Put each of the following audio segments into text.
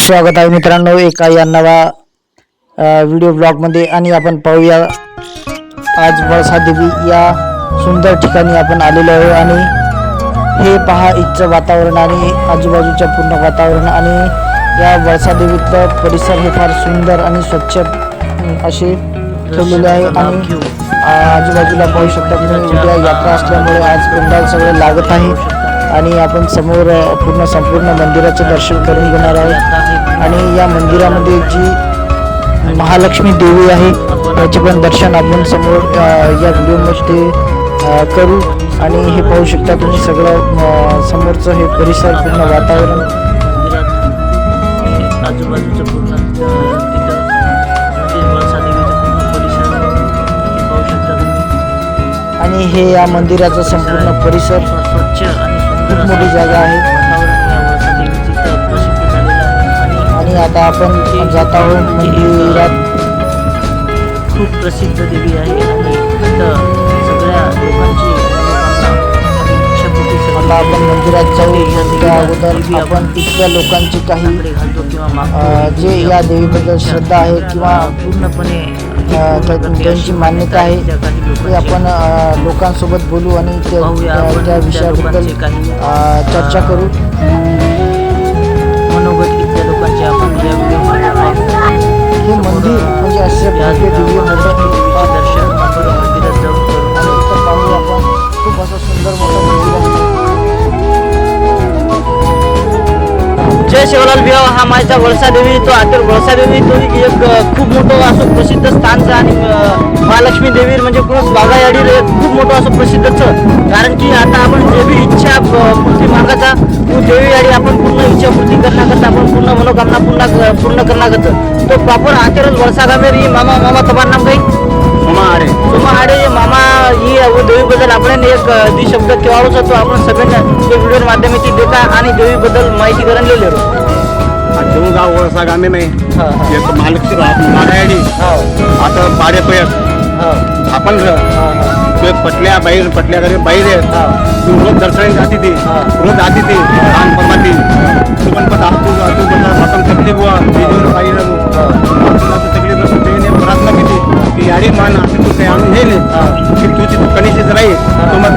स्वागत आहे मित्रांनो एका या नवा व्हिडिओ ब्लॉगमध्ये। आणि आपण पाहूया आज वळसा देवी या सुंदर ठिकाणी आपण आलेलो आहोत। आणि हे पहा इथचं वातावरण आणि आजूबाजूचं पूर्ण वातावरण आणि या वळसा देवीतलं परिसर हे फार सुंदर आणि स्वच्छ असे ठेवलेले आहे। आणि आजूबाजूला पाहू शकता तुम्ही उद्या यात्रा असल्यामुळे आज पंडाल सगळे लागत आहे आणि आपण समोर संपूर्ण मंदिराचे दर्शन करून घेणार आहोत। आणि या मंदिरामध्ये जी महालक्ष्मी देवी आहे त्याचे पण दर्शन आपण समोर या व्हिडिओमध्ये करू। आणि हे पाहू शकता तुम्ही सगळं समोरचं हे परिसर पूर्ण वातावरण आजूबाजूचं पूर्ण वळसा देवीचं पूर्ण परिसर पाहू शकता तुम्ही। आणि हे या मंदिराचा संपूर्ण परिसर स्वच्छ आणि खूप मोठी जागा आहे। वळसा देवीची प्रसिद्ध झालेलं आहे। आणि आता आपण जात आहोत मंदिरात। खूप प्रसिद्ध देवी आहे आणि इथं सगळ्या लोकांची आता आपण मंदिरात जाऊ। त्या अगोदर आपण तिथल्या लोकांची काही जे या देवीबद्दल श्रद्धा आहे किंवा पूर्णपणे त्यांची मान्यता आहे ते आपण लोकांसोबत बोलू आणि त्या विषयाबद्दल चर्चा करू। मनोगत इथल्या लोकांचे आपण या व्हिडिओमध्ये हे मंदिर म्हणजे असे दिव्य दर्शन आपण मंदिरात जाऊन करू। आणि इथं पाहू आपण खूप असं सुंदर मोठं मंदिर आहे। जय शिवलाल भिवा हा माझा वळसा देवी तो आखेर वळसा देवी तो एक खूप मोठं असं प्रसिद्ध स्थानचं आणि महालक्ष्मी देवी म्हणजे खूप बागायाडी खूप मोठं असं प्रसिद्धचं। कारण की आता आपण जे बी इच्छा पूर्ती मागायचा तो देवी याडी आपण पूर्ण इच्छा पूर्ती करण्याकरता आपण पूर्ण मनोकामना पूर्ण करण्याकरता तो प्रॉपर आखेरच वळसा गामेर मामा तुम्हार नाम काही सोमा आडे मामा ही देवीबद्दल आपण एक शब्द केव्हाच होतो आपण सगळ्यांना ते व्हिडिओ माध्यमातून देखा आणि देवीबद्दल माहिती करून लिहिलेलो। गाव वळसा गामे में एक महालक्ष्मी नारायणी आता पाडे आपण पटल्या घरी बाहेर तू रोज दर्शन जाती थी रोज आती थी दान फरमाती तू पण पता तू बता तकलीफ हुआ प्रार्थना की थी की यारी मान तू काही आणून नाही की तुझी तू कणीशीच राहील तो मग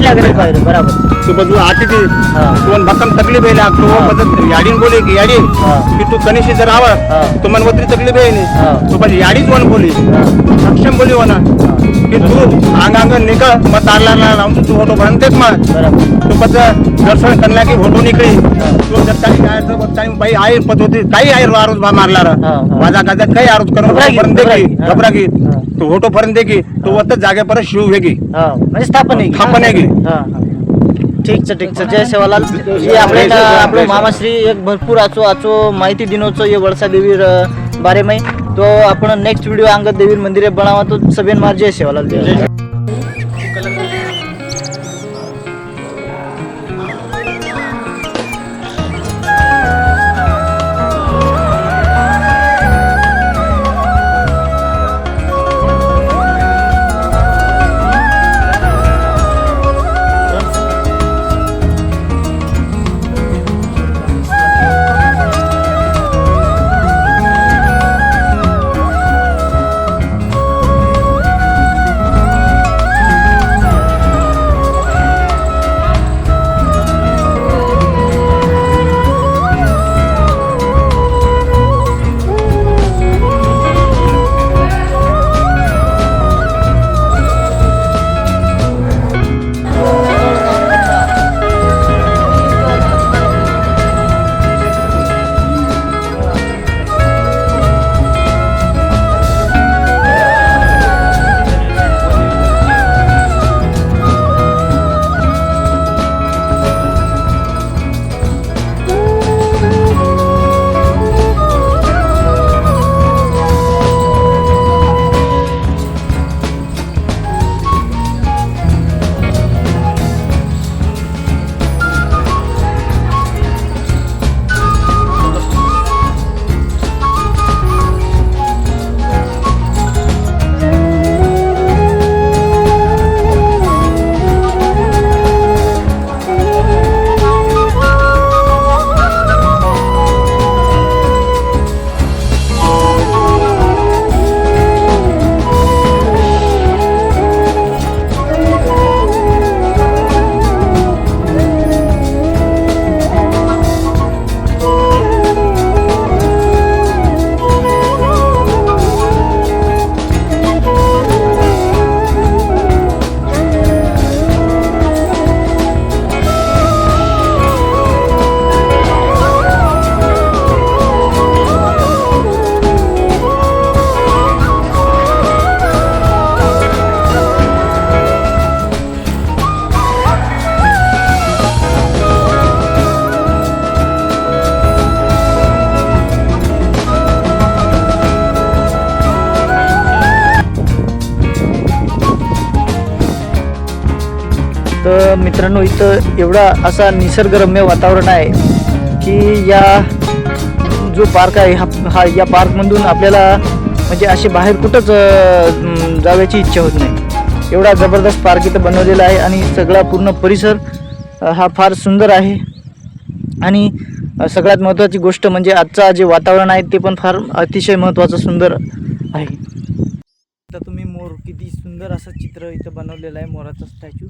केलं काय बराबर तू बदलू आती थी तू भक्कम तकलीफ आहे तू बदल याडीन बोले की याडी की तू कणीशी जर आवाज तो मन वत्री तकलीफ आहे नाही तू पण याडीच वन बोली सक्षम बोली होना की तू अंग निकळ मग तारला लावून तू फोटो भरतेच मग तू पद दर्शन करण्या की फोटो निकळी तू जत्तानी काय बाई आहे पद होती काही आहे आरोप मारला माझा गाजात काही आरोप करून घबरा की तू फोटो पर्यंत की तू वत जागे परत शिव वेगी म्हणजे स्थापन आहे की ठीक છે जय सेवालाल ये આપણે મામાશ્રી એક ભરપૂર આચો માહિતી દીનો છો ये वळसा देवी बारे में। तो आपण नेक्स्ट वीडियो अंगद देवी मंदिर बनावा तो सभेन मार जय सेवालाल। तर मित्रांनो इथं एवढा असा निसर्गरम्य वातावरण आहे की या जो पार्क आहे या पार्कमधून आपल्याला म्हणजे असे बाहेर कुठंच जाण्याची इच्छा होत नाही. एवढा जबरदस्त पार्क इथं बनवलेला आहे आणि सगळा पूर्ण परिसर हा फार सुंदर आहे. आणि सगळ्यात महत्त्वाची गोष्ट म्हणजे आजचा जे वातावरण आहे ते पण फार अतिशय महत्त्वाचं सुंदर आहे. तर तुम्ही मोर किती सुंदर असं चित्र इथं बनवलेलं आहे. मोराचा स्टॅच्यू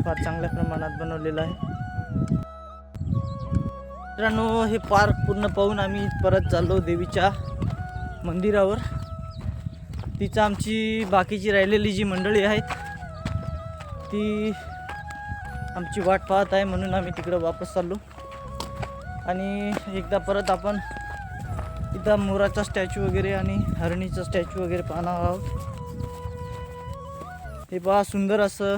फार चांगल्या प्रमाणात बनवलेला आहे. मित्रांनो हे पार्क पूर्ण पाहून आम्ही परत चाललो देवीच्या मंदिरावर. तिचं आमची बाकीची राहिलेली जी मंडळी आहेत ती आमची वाट पाहत आहे म्हणून आम्ही तिकडं वापस चाललो. आणि एकदा परत आपण इथं मोराचा स्टॅच्यू वगैरे आणि हरणीचा स्टॅच्यू वगैरे पाहणार आहोत. हे पहा सुंदर असं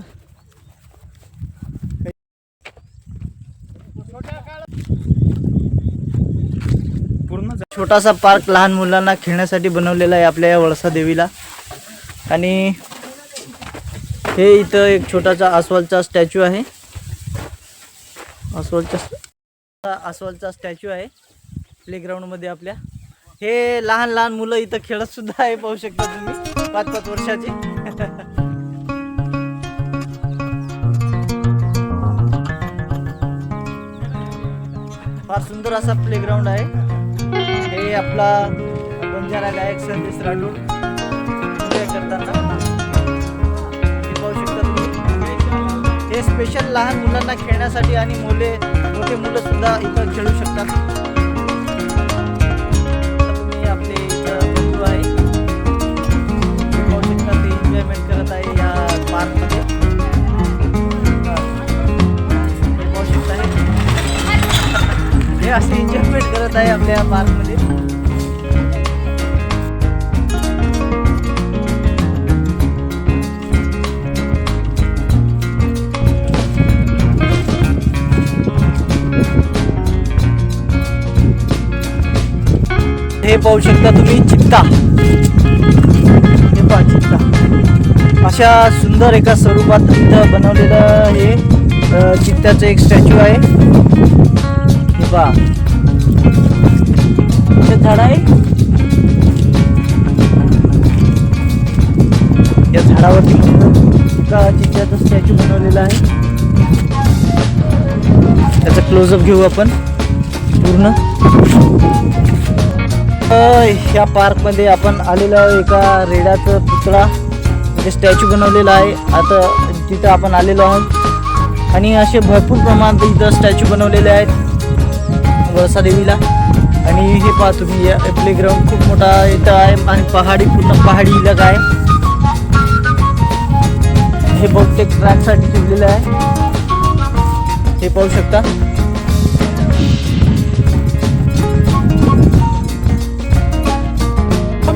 पूर्ण छोटासा पार्क लहान मुलांना खेळण्यासाठी बनवलेला आहे आपल्या या वळसा देवीला. आणि हे इथं एक छोटासा अस्वलचा स्टॅच्यू आहे. अस्वलचा स्टॅच्यू आहे प्लेग्राऊंडमध्ये आपल्या. हे लहान लहान मुलं इथं खेळत सुद्धा आहे, पाहू शकता तुम्ही 5-5 वर्षाची. फार सुंदर असा प्लेग्राऊंड आहे. हे आपला बंजारा गायक संदेश राठोड एन्जॉय करताना हे पाहू शकता तुम्ही. हे स्पेशल लहान मुलांना खेळण्यासाठी आणि मोठे मुलं सुद्धा इथं खेळू शकतात. तुम्ही आपले इथं बंधू आहे पाहू शकता, ते एन्जॉयमेंट करत आहे या पार्कमध्ये. पाहू शकता हे असे एन्जॉयमेंट करत आहे आपल्या पार्कमध्ये. हे पाहू शकता तुम्ही चित्ता. हे पहा चित्ता अशा सुंदर एका स्वरूपात इथं बनवलेलं हे चित्त्याचं एक स्टॅच्यू आहे. हे पहा इथे झाड आहे. या झाडावरती एका चित्त्याचं स्टॅच्यू बनवलेला आहे. त्याचा क्लोजअप घेऊ आपण पूर्ण. ह्या पार्कमध्ये आपण आलेलो एका रेड्याचं पुतळा म्हणजे स्टॅच्यू बनवलेला आहे. आता तिथं आपण आलेलो आहोत आणि असे भरपूर प्रमाणात इथं स्टॅच्यू बनवलेले आहेत वळसा देवीला. आणि हे पहा तुम्ही प्लेग्राऊंड खूप मोठा इथं आहे आणि पूर्ण पहाडी इलाका आहे. हे बहुतेक ट्रॅकसाठी ठेवलेलं आहे. हे पाहू शकता.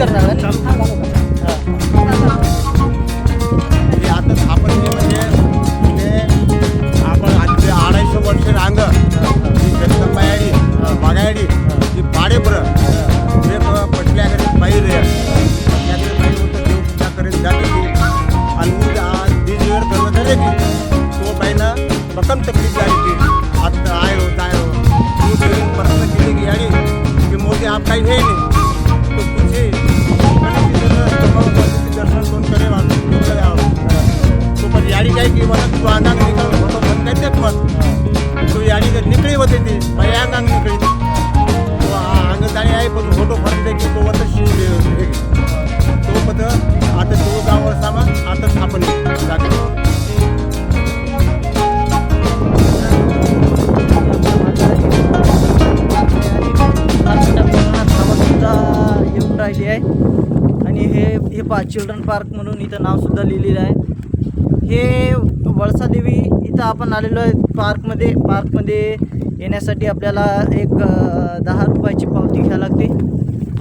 आता आपण आपण 250 वर्ष रांग पायाडी बघायडी ती पाडे बरं हे पटल्याकडे बाहेर पटल्याकडे बाहेर होतं देव पूजा करीत जात होती. आणि आज 20 वेळ करत झाले की तो बाईनं रक्कम तकलीफ झाली की आता आय तू प्रश्न केली की याडी की मोदी आप काही हे नाही तो तुझे दर्शन कोण करे तो पण याडी काय की मला तू अंगांग निकळ होतो पण काय तेच मत तू याडी जर निकळी होते ती बाई अंगांग निकळी तो अंगदाणी आहे पण फोटो फरते की तो होतं शिव तो पद आता तो गावावर सामान आताच आपण येऊन राहिली आहे. आणि हे पहा चिल्ड्रन पार्क म्हणून इथं नाव सुद्धा लिहिलेलं आहे. हे वळसा देवी इथं आपण आलेलो आहे पार्कमध्ये येण्यासाठी आपल्याला एक 10 रुपयाची पावती घ्यावी लागते.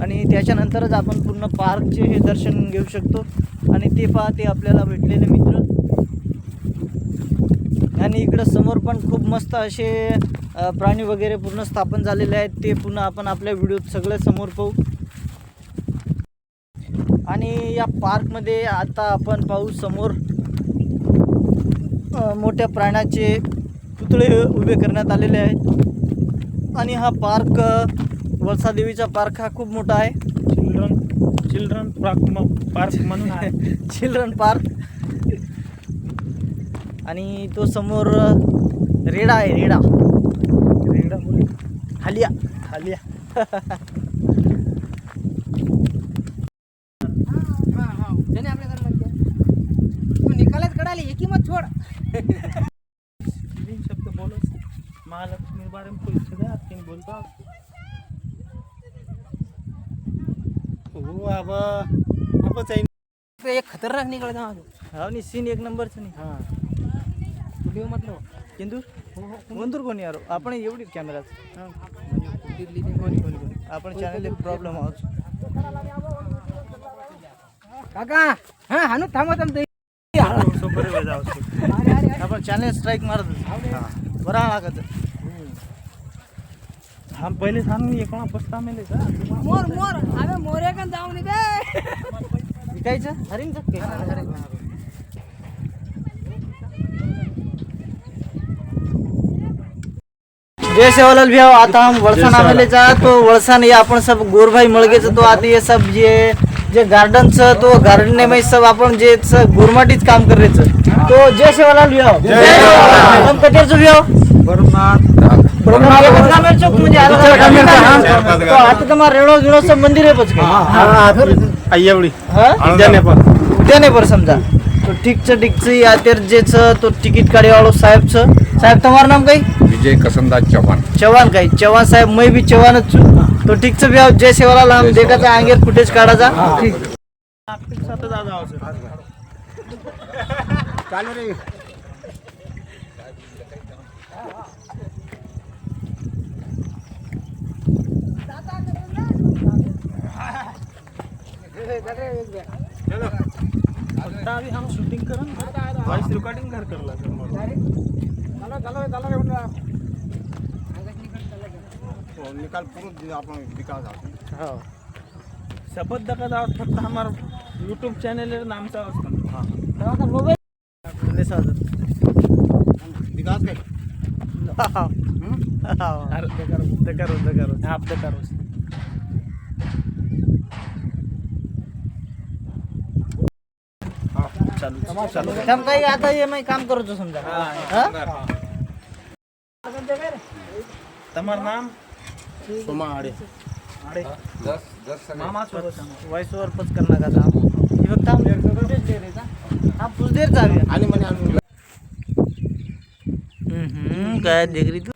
आणि त्याच्यानंतरच आपण पूर्ण पार्कचे हे दर्शन घेऊ शकतो. आणि ते पहा ते आपल्याला भेटलेले मित्र. आणि इकडं समोर पण खूप मस्त असे प्राणी वगैरे पूर्ण स्थापन झालेले आहेत. ते पुन्हा आपण आपल्या व्हिडिओत सगळे समोर पाहू. आणि या पार्कमध्ये आता आपण पाहू समोर मोठ्या प्राण्याचे पुतळे उभे करण्यात आलेले आहेत आणि हा पार्क वळसादेवीचा पार्क हा खूप मोठा आहे. चिल्ड्रन पार्क म्हणून आहे. Children park. आणि तो समोर रेडा आहे. रेडा हालिया हालिया. निकालात कडाले एक मत छोड़. तीन शब्द बोलो. महालक्ष्मी बारे में कोई सदा तीन बोलता हो अब चाहिए एक खतरनाक निकल जाओ. हा नाही सीन एक नंबरचं नाही. हाँ व्हिडिओ मतलब इंदूर वंदूर कोणी यार आपण एवढी कॅमेराच आपण चॅनल एक प्रॉब्लेम आहोत. काका हाँ हानू थांबत आमचं. आपण चॅनल स्ट्राईक मारत बरा लागत. हम पहले सांगू ये कोणा पस्ता मेले का मोर मोर अबे मोरे का जाऊन दे. विकायचं हरिण चक्के. जय सेवालाल भैया. आता हम वलसान आमेले जा तो वलसान ये अपन सब गोरभाई मळगेचं तो आता ये सब जे गार्डनचं तो गार्डन में सब आपण जे गोरमाटीच काम करायचं तो जय सेवालाल भैया. हम कटेरचं भैया म्हणजे आता तुम्हाला रेणो गिणो सब मंदिर आहे पच एवढी उद्याने पर समजा तो ठीकचं यातेर जेच तो तिकीट काढेवाळो साहेबचं. साहेब तुम्हारा नाम काही विजय कसंदाज चव्हाण. चव्हाण काही चव्हाण साहेब मैं भी चव्हाणच छू. तो ठीकचं भैया जय सेवालाल. हम देखाचा आगे फुटेज काढाचा. चालू रे. अभी हम शूटिंग करन वॉइस रिकॉर्डिंग कर करला निकाल पूर्ण आपण विकास हो शपथ दका जाओ फक्त हमार यूट्यूब चॅनल नामचा असतो. मोबाईल विकास काय आप करो काम काही आता ये मैं काम करतो समजा. तमार नाम सोमा आडे. मामा सोबत वॉइस ओव्हर पच करणार का फक्त हम फुटेज दे रे का हम कुछ देर चालू आणि म्हणे काय देख रही तू.